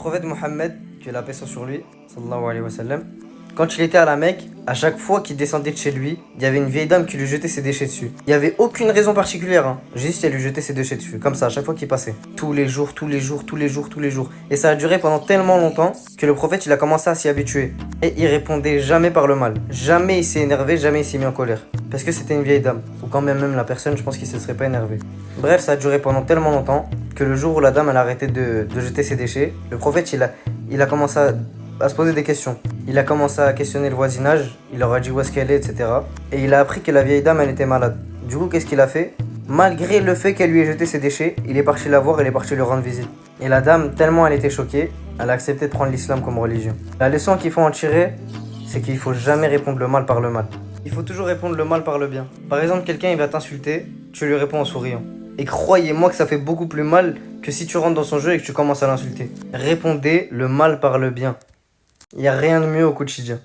Prophète Mohammed, que la paix soit sur lui, sallallahu alayhi wa sallam, quand il était à la Mecque, à chaque fois qu'il descendait de chez lui, il y avait une vieille dame qui lui jetait ses déchets dessus. Il n'y avait aucune raison particulière, hein. Juste elle lui jetait ses déchets dessus, comme ça, à chaque fois qu'il passait. Tous les jours, tous les jours, tous les jours, tous les jours. Et ça a duré pendant tellement longtemps que le prophète, il a commencé à s'y habituer. Et il répondait jamais par le mal. Jamais il s'est énervé, jamais il s'est mis en colère. Parce que c'était une vieille dame. Ou quand même la personne, je pense qu'il se serait pas énervé. Bref, ça a duré pendant tellement longtemps que le jour où la dame, elle a arrêté de jeter ses déchets, le prophète, il a commencé à se poser des questions. Il a commencé à questionner le voisinage, il leur a dit où est-ce qu'elle est, etc. Et il a appris que la vieille dame, elle était malade. Du coup, qu'est-ce qu'il a fait? Malgré le fait qu'elle lui ait jeté ses déchets, il est parti la voir, il est parti lui rendre visite. Et la dame, tellement elle était choquée, elle a accepté de prendre l'islam comme religion. La leçon qu'il faut en tirer, c'est qu'il faut jamais répondre le mal par le mal. Il faut toujours répondre le mal par le bien. Par exemple, quelqu'un il va t'insulter, tu lui réponds en souriant. Et croyez-moi que ça fait beaucoup plus mal que si tu rentres dans son jeu et que tu commences à l'insulter. Répondez le mal par le bien. Il n'y a rien de mieux au quotidien.